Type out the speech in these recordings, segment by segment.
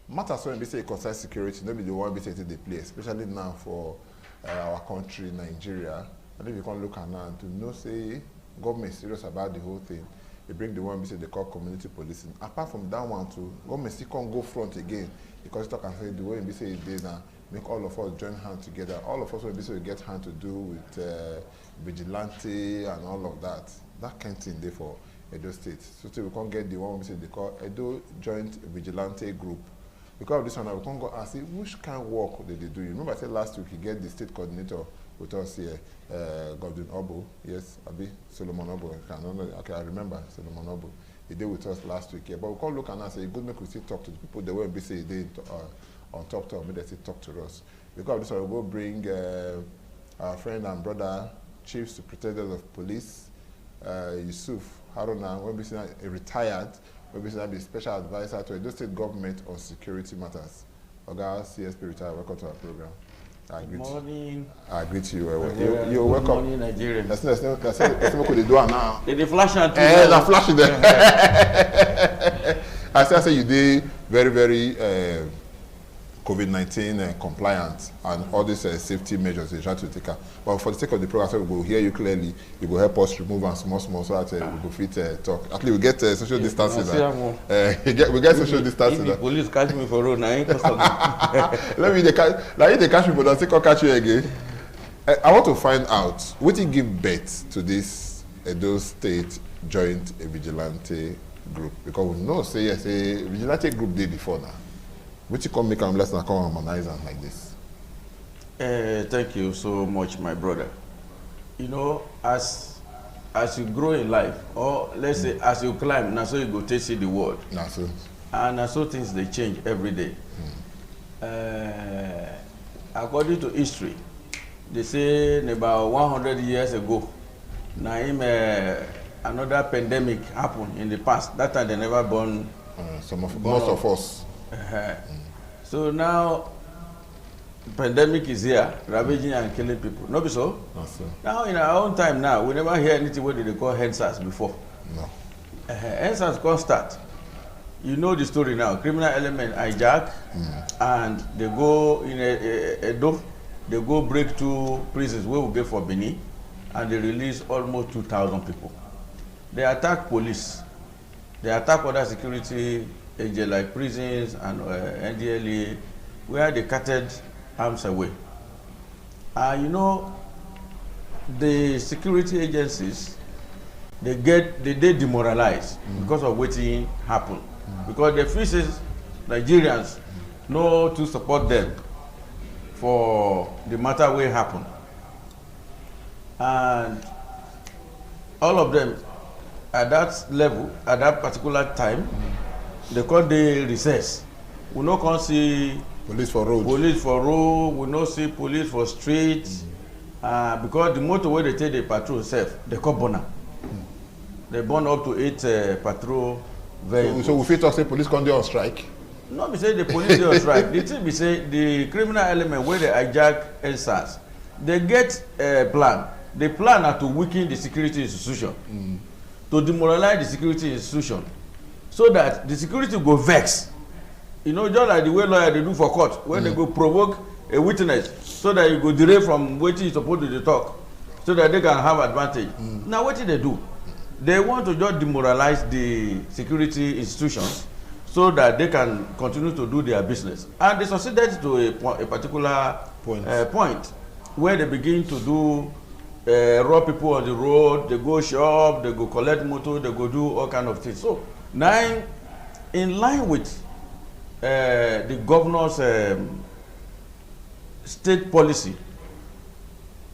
matters when we say concern security, maybe the one we say they play, especially now for our country, Nigeria. And if you can look at now to know say government is serious about the whole thing, they bring the one we say they call community policing. Apart from that one too, government still can't go front again because talk and say the way we say it now, make all of us join hands together. All of us will be so we get hand to do with vigilante and all of that. That kind of thing there for Edo State. So till we can't get the one we say they call Edo Joint Vigilante Group. Because of this one, we can go and see which kind of work they do. You remember I said last week you get the state coordinator with us here, Godwin Obo, yes, Abi Solomon Obo. Okay, I remember Solomon Obo. He did with us last week here. But we can look and say, good make we still talk to the people. They won't be say they on top, maybe they still talk to us. Because of this one, we'll go bring our friend and brother, Chief Superintendent of Police, Yusuf Haruna, when we say a retired. We'll be special advisor to the state government on security matters. Oga CSP retired, welcome to our program. Good morning. I greet you. You're welcome. Good morning, Nigeria. That's what they do now. They flash and they're flashing there. I say you did very, very COVID-19 compliant and all these safety measures they try to take out. But for the sake of the program, we will hear you clearly. You will help us remove and small so that we will fit talk. At least we get social distancing. We get social distancing. If the police catch me for road, I ain't let me if they catch me, but they'll still catch you again. I want to find out what you give birth to this Edo State Joint Vigilante Group, because we know say yes, a vigilante group did before now. Which you can make them less than harmonize and like this. Thank you so much, my brother. You know, as you grow in life, or let's say as you climb, now so you go to see the world. Now so. And now so things they change every day. According to history, they say about 100 years ago, another pandemic happened in the past. That time they never born. Most of us. So now pandemic is here, ravaging and killing people. No be so? No, sir. Now in our own time now, we never hear anything what they call HENSAS before. No. HENSAS can't start. You know the story now. Criminal element hijack and they go in a door, they go break 2 prisons where we get for Benin and they release almost 2,000 people. They attack police. They attack other security agents like prisons and NDLA, where they carted arms away. You know, the security agencies, they demoralized because of what happened. Because the fishes, Nigerians, know to support them for the matter will happen. And all of them, at that level, at that particular time, they call the recess. We no can see police for road. Police for road. We no see police for streets. Because the motorway they take the patrol safe, they call burner. They burn up to 8 patrol vehicles. So we fit talk say police can do on strike. No, we say the police do on strike. The thing we say the criminal element where they hijack NSAS, they get a plan. The plan are to weaken the security institution, to demoralize the security institution, so that the security go vex. You know, just like the way lawyer they do for court, when they go provoke a witness, so that you go delay from what you supposed to talk, so that they can have advantage. Now, what did they do? They want to just demoralize the security institutions, so that they can continue to do their business. And they succeeded to a particular point where they begin to do raw people on the road. They go shop, they go collect motor, they go do all kind of things. So now, in line with the governor's state policy,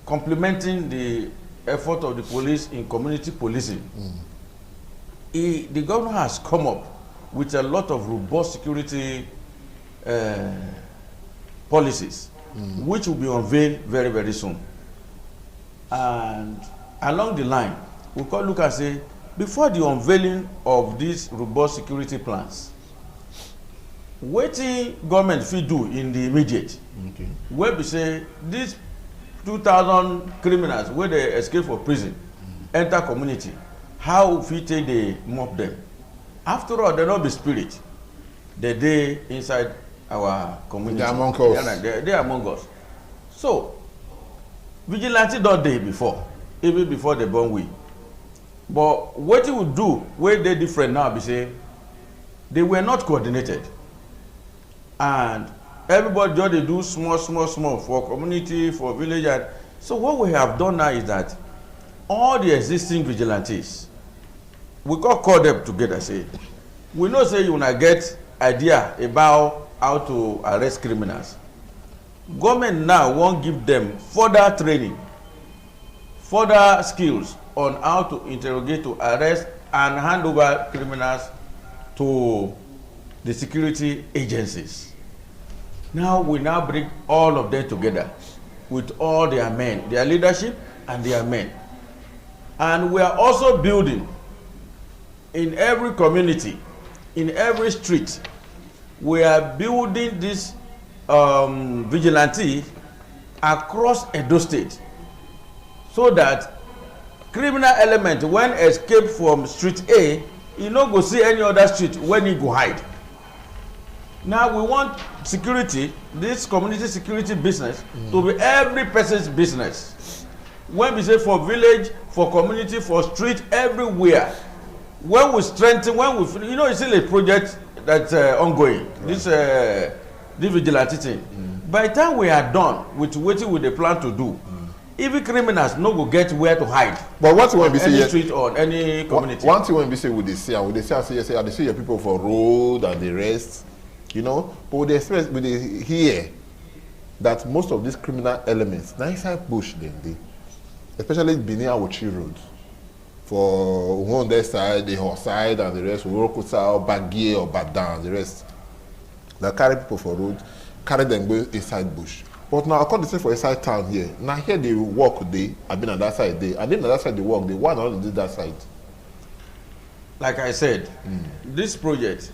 complementing the effort of the police in community policing, the governor has come up with a lot of robust security policies, which will be unveiled very, very soon. And along the line, we can look and say, before the unveiling of these robust security plans, what the government fit do in the immediate, where we say these 2,000 criminals where they escape from prison, enter community, how fit they mop them? After all, they not be spirit. the day inside our community. They are among us. They are among us. So, vigilante don't day before, even before the born we. But what you would do, where they different now, be say, they were not coordinated. And everybody just they do small for community, for village. And so what we have done now is that all the existing vigilantes, we call them together, say, we know say you wanna get idea about how to arrest criminals. Government now won't give them further training, further skills on how to interrogate, to arrest and hand over criminals to the security agencies. Now we now bring all of them together with all their men, their leadership and their men. And we are also building in every community, in every street, we are building this vigilante across Edo State, so that criminal element when escape from street A, you no go see any other street when he go hide. Now we want security, this community security business, to be every person's business. When we say for village, for community, for street, everywhere. When we strengthen, when we, you know, it's still a project that's ongoing. Right. This vigilante thing. By the time we are done with waiting with the plan to do, even criminals no go get where to hide. But what you want to say? Any street or any community. One thing when we say with the say, would they say your people for road and the rest, you know? But would they hear that most of these criminal elements, now inside bush they, especially Benin Awochi Road, for one their side, the horse side, and the rest, Urokusa, Bagie or Badan, the rest. They carry people for road, carry them go inside bush. But now, according to say for inside town here, now here they walk day, I've been on that side day, and then on that side they walk, they one only did that side. Like I said, this project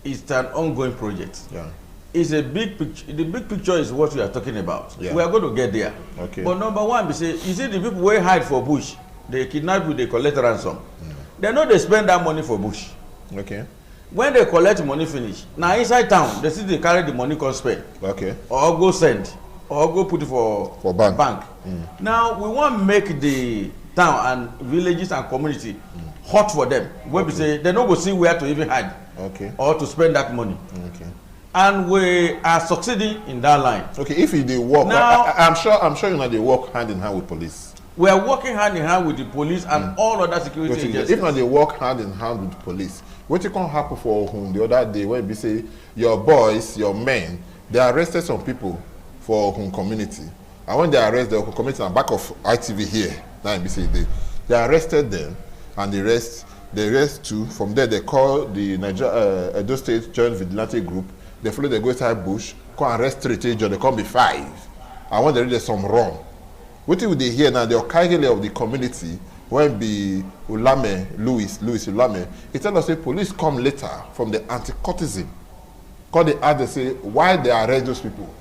is an ongoing project. Yeah. It's a big picture. The big picture is what we are talking about. Yeah. We are going to get there. Okay. But number one, we say, you see the people who hide for bush, they kidnap you, they collect ransom. They know they spend that money for bush. Okay. When they collect money finish, now inside town, they see they carry the money come spend. Okay. Or go send, or go put it for bank. Now we want to make the town and villages and community hot for them. When we say they don't go see where to even hide. Okay. Or to spend that money. Okay. And we are succeeding in that line. Okay, if they work, now, I'm sure you know they work hand in hand with police. We are working hand in hand with the police and all other security agencies. If not, they work hand in hand with the police. What you can happen for whom the other day when we say your boys, your men, they arrested some people for whom community. And when they arrest the community on back of ITV here, now they arrested them and the rest too. From there they call the Edo State Joint Vigilante Group. They follow, they go inside bush, come arrest 3 John, they come be 5. And when there is some wrong. What would they hear now? The Okaigele of the community, when be Ulame, Louis Ulame, he tell us say police come later from the anti-courtesan. Call the others say why they arrest those people?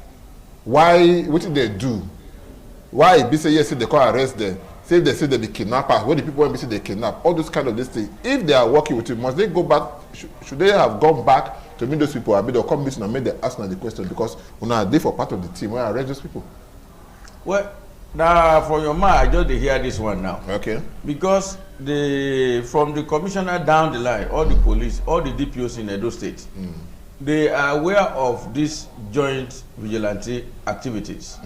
Why, what did they do? Why be say yes, they can't arrest them? Say they say they be kidnappers. When the people when be say they kidnap, all those kind of this thing. If they are working with you, must they go back? Should they have gone back to meet those people? I mean, they'll come meet and make them ask now the question because they for part of the team when I arrest those people. Well, now for your mind, I just hear this one now. Okay. Because from the commissioner down the line, all the police, all the DPOs in Edo State, they are aware of these joint vigilante activities.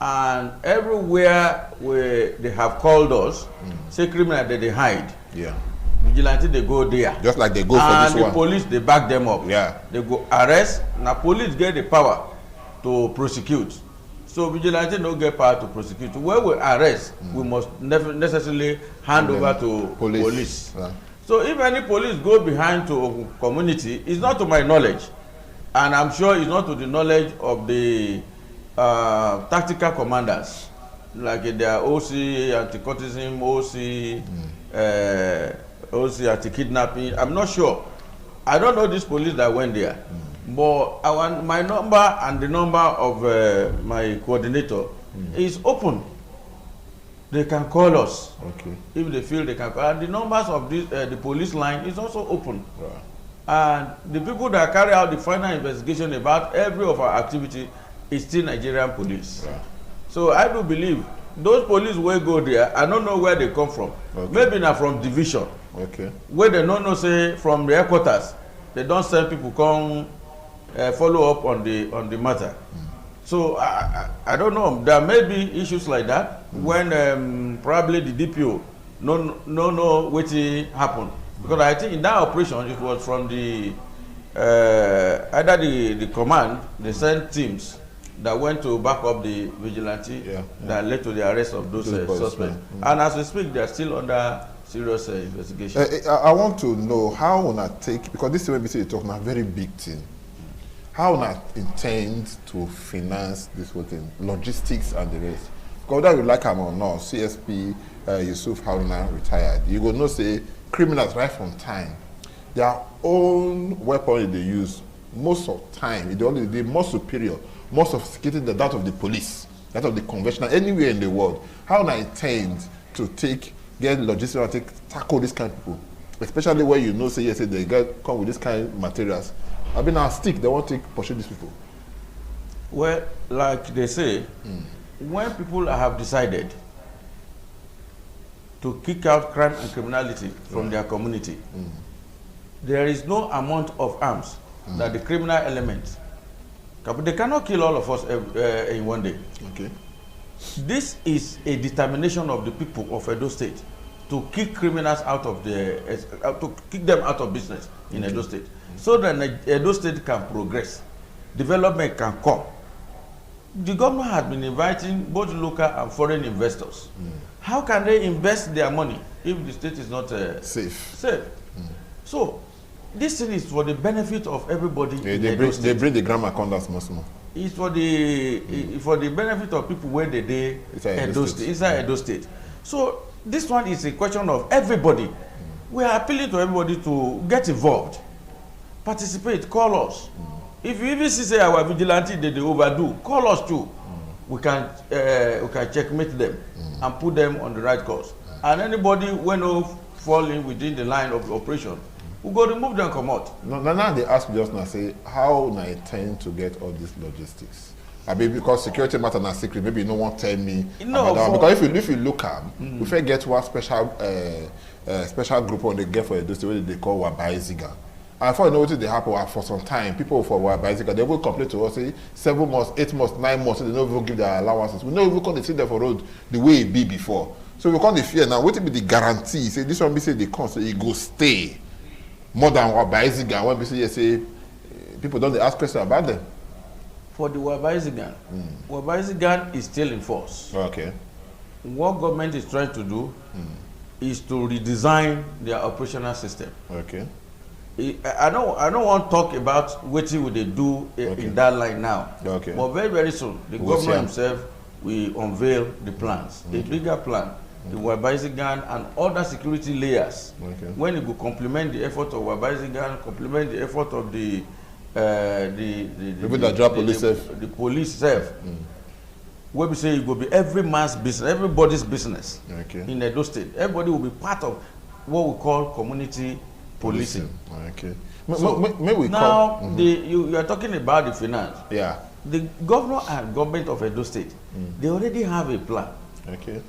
And everywhere where they have called us, say criminal that they hide. Yeah. Vigilante, they go there. Just like they go for this one. And the police, they back them up. Yeah. They go arrest. Now police get the power to prosecute. So vigilante no get power to prosecute. When we arrest, we must necessarily hand over to police. Yeah. So if any police go behind to a community, it's not to my knowledge. And I'm sure it's not to the knowledge of the tactical commanders. Like their OC, anti-courtesan, OC anti-kidnapping. I'm not sure. I don't know this police that went there. But my number and the number of my coordinator is open. They can call us. Okay. If they feel they can call. And the numbers of this, the police line is also open. Right. And the people that carry out the final investigation about every of our activity is still Nigerian police. Right. So I do believe those police will go there. I don't know where they come from. Okay. Maybe not from division. Okay. Where they don't know, say from the headquarters, they don't send people come follow up on the matter. So I don't know. There may be issues like that when probably the DPO no what happened, because I think in that operation it was from the either the command, they sent teams that went to back up the vigilante that led to the arrest of those suspects. And as we speak, they are still under serious investigation. I want to know how on take, because this is when you talk now very big thing. How on intend to finance this whole thing, logistics and the rest. Because whether you like him or not, CSP Yusuf Haruna retired. You go know say criminals right from time, their own weapon they use most of time, they're more superior, more sophisticated than that of the police, that of the conventional, anywhere in the world. How on intend to get logistics and tackle this kind of people, especially where you know say yes, they come with this kind of materials. I mean, our stick, they want to pursue these people. Well, like they say, when people have decided to kick out crime and criminality from their community, there is no amount of arms that the criminal element, they cannot kill all of us in one day. Okay. This is a determination of the people of Edo State to kick criminals out of to kick them out of business in Edo State, so that Edo State can progress, development can come. The government has been inviting both local and foreign investors. How can they invest their money if the state is not safe? So this thing is for the benefit of everybody. They bring the grammar conduct much more. It's for the benefit of people where they inside Edo State. So this one is a question of everybody. We are appealing to everybody to get involved, participate, call us. If you even see say our vigilante they overdo, call us too. We can checkmate them and put them on the right course. And anybody when no fall in within the line of the operation, we go remove them, come out. Now they ask me just now, say, how I intend to get all these logistics? I mean, because security matter na secret, maybe you no want tell me. No, because if you look at, we first get one special group on the get for the way they call Wabaiziga. And for you know what they happen for some time, people for Wabaiziga, they will complain to us, say 7 months, 8 months, 9 months, so they don't even give their allowances. We know we can't see them for road the way it be before. So we can't fear now. What will be the guarantee? Say this one be say they come, so it go stay. More than Wabaizigan, when we say people don't ask questions about them. For the Wabaizigan, Wabaizigan is still in force. Okay. What government is trying to do is to redesign their operational system. Okay. I don't want to talk about what will they do in that line now. Okay. But very, very soon, the governor himself will unveil the plans, a bigger plan. The Wabaizigan and other security layers, when it will complement the effort of Wabaizigan, complement the effort of the police self, where we say it will be every man's business, everybody's business in Edo State. Everybody will be part of what we call community policing. Okay. So now you are talking about the finance. Yeah. The governor and government of Edo State, they already have a plan. Okay.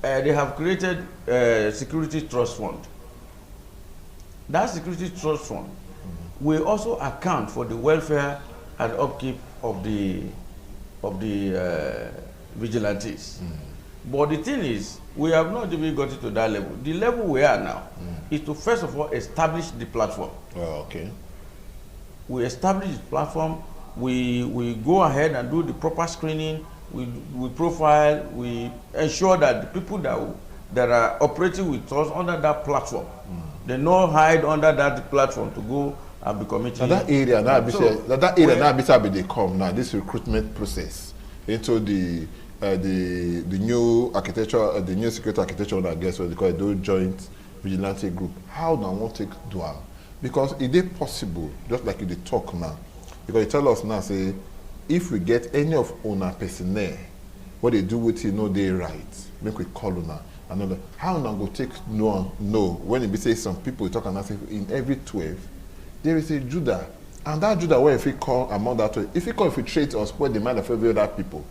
They have created a security trust fund. That security trust fund will also account for the welfare and upkeep of the vigilantes. But the thing is, we have not even got it to that level. The level we are now is to first of all establish the platform. Oh, okay. We establish the platform. We go ahead and do the proper screening. We profile, we ensure that the people that are operating with us under that platform, they not hide under that platform to go and be committed. Now that area now they come now, this recruitment process into the new architecture, the new security architecture, I guess what they call it, those joint vigilante group. How now want to do it? Because it is possible, just like you talk now, because you tell us now, say, if we get any of our personnel, what they do with they right, make we call on. another. How long go take no when it be say some people talk and say in every 12 there is a Judah, and that Judah where if he call among that 12, if he call infiltrate or spoil the mind of every other people,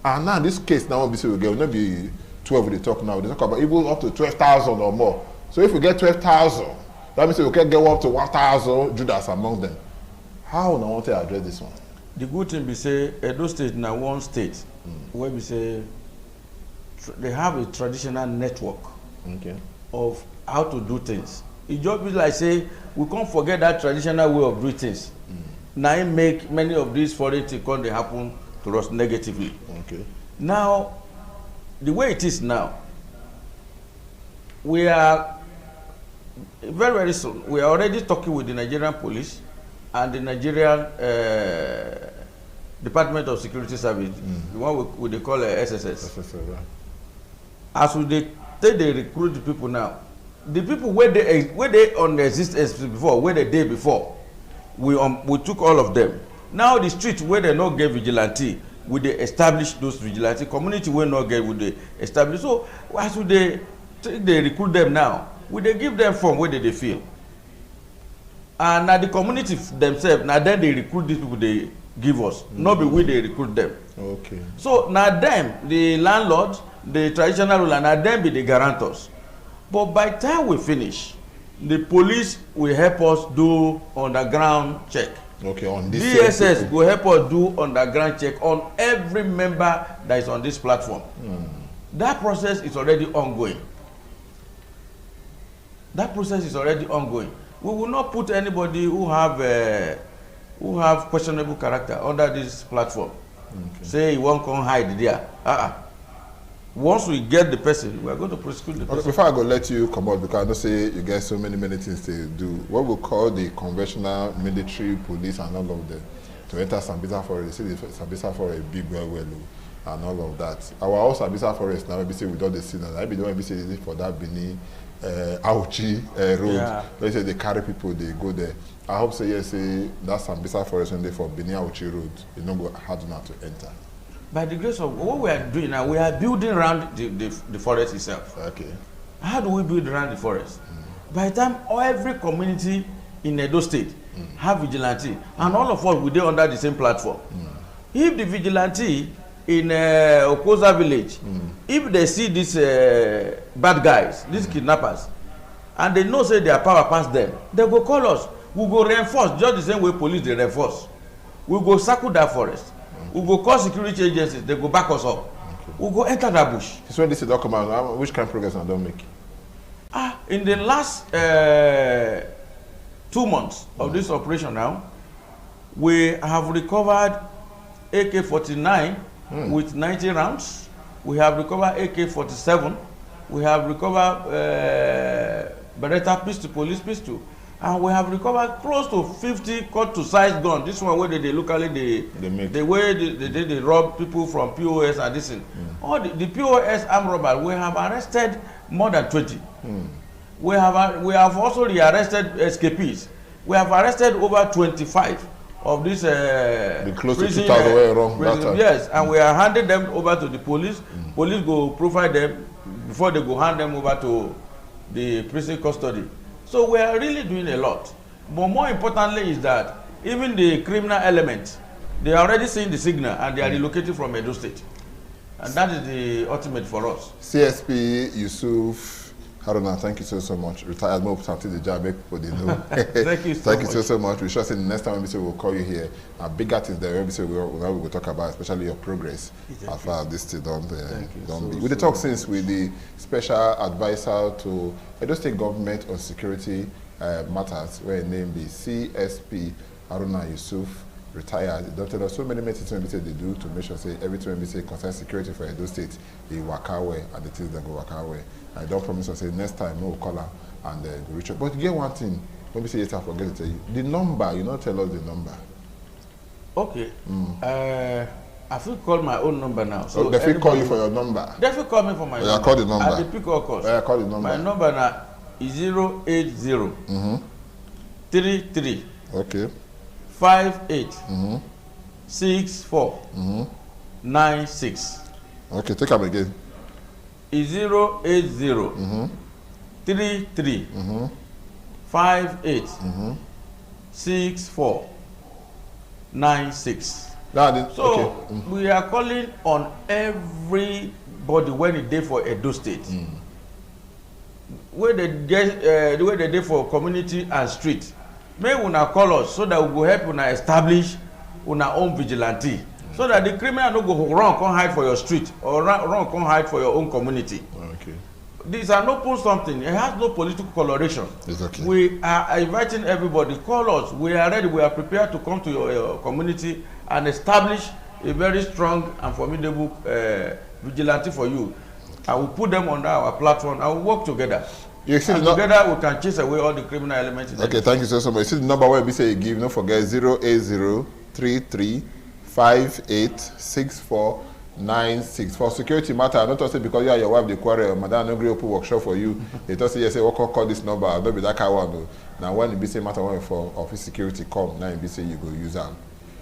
and now this case now we say we get will not be 12 they talk now, they talk about even up to 12,000 or more. So if we get 12,000, that means we can get up to 1,000 Judas among them. How now want to address this one? The good thing we say Edo State now one state where we say they have a traditional network of how to do things. It just be like say we can't forget that traditional way of doing things. Now it make many of these foreign things come they happen to us negatively. Now the way it is now, we are very, very soon. We are already talking with the Nigerian police and the Nigerian Department of Security Service, the one they call SSS. Yeah. As they recruit the people now, the people where they on the existence before, where the day before, we took all of them. Now the street where they not get vigilante, we they establish those vigilante community where not get would they establish. So as they recruit them now, we they give them form where they feel. And now the community themselves, now then they recruit these people they give us, not be we they recruit them. Okay. So now them, the landlords, the traditional ruler, now them be the guarantors. But by the time we finish, the police will help us do underground check. Okay, on this DSS will help us do underground check on every member that is on this platform. That process is already ongoing. That process is already ongoing. We will not put anybody who have questionable character under this platform. Say he won't come hide there. Once we get the person, we are going to prosecute the person. Before I go let you come out, because I know say you get so many things to do. What we call the conventional military, police, and all of them to enter Sambisa Forest. You see the Sambisa Forest big well, and all of that. Our own Sambisa Forest now, we say we don't see that. I be the one we say is for that Benin Auchi road. Yeah. They say they carry people, they go there. I hope say yes, say that Sambisa Forest and they for Benin Auchi road. You know go hard not to enter. By the grace of what we are doing now, we are building around the forest itself. Okay. How do we build around the forest? By the time every community in Edo State have vigilante, and all of us will be under the same platform. If the vigilante in Okoza village, if they see these bad guys, these kidnappers, and they know say their power pass them, they go call us. We go reinforce, just the same way police they reinforce. We go circle that forest. We go call security agencies, they go back us up. We go enter that bush. So when this is document, which kind of progress I don't make? In the last 2 months of this operation now, we have recovered AK-49 with 90 rounds. We have recovered AK-47. We have recovered Beretta pistol, police pistol. And we have recovered close to 50 cut-to-size guns. This one where they locally the way they rob people from POS and this thing. All the POS armed robbers, we have arrested more than 20. We have also rearrested escapees. We have arrested over 25 of these close to 2,000 way wrong. Yes, and we are handing them over to the police. Police go profile them before they go hand them over to the prison custody. So we are really doing a lot. But more importantly is that even the criminal element, they are already seeing the signal and they are relocating from Edo State. And that is the ultimate for us. CSP Yusuf Haruna, thank you so much. Retired more to the job, make people they know. Thank you so much. Thank you so much. We shall say the next time we say we'll call you here. A big artist there, we say we'll talk about, especially your progress. As far as this still don't be. We talk since with the special advisor to Edo State government on security matters, where his name be CSP Haruna Yusuf, retired. They tell us so many things they do to make sure say everything we say concerns security for Edo State, they work away and the things that go work away. I don't promise to say next time we'll call her and go reach out. But you get one thing, let me say yes, I forget to tell you. The number, you not tell us the number. Okay. I feel call my own number now. So they will call you for your number. They will call me for my number. Yeah, call the number. At the pick of course. Yeah, call the number. My number now is 080 33 okay 58 64 96. Okay, take them again. is 080 33 58 64 96. So we are calling on everybody when it dey for Edo State. Where they get the way they dey for community and street. May una call us so that we go help una establish una own vigilante. So that the criminal no go run come hide for your street or run come hide for your own community. Okay. These are no post something. It has no political coloration. Exactly. We are inviting everybody. Call us. We are ready. We are prepared to come to your community and establish a very strong and formidable vigilante for you. I will put them under our platform. I will work together. You see, together we can chase away all the criminal elements. Okay, thank you so much. You see the number where we say you give. Don't forget 08033586496. For security matter, not to say because you and your wife they quarrel, madam no agree open workshop for you. They just say yes, say what call this number. Don't be that kind of one. Now when it be say matter one for office security come, now it be say you go use them.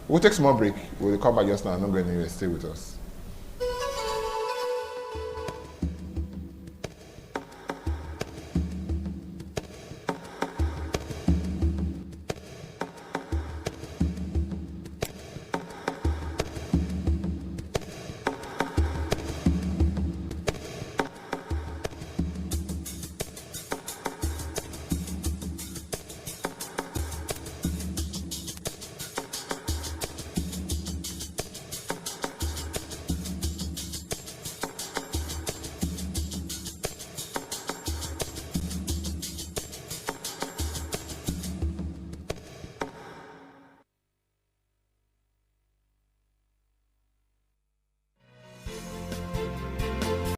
We'll take small break. We'll come back just now. I'm not going anywhere. Stay with us.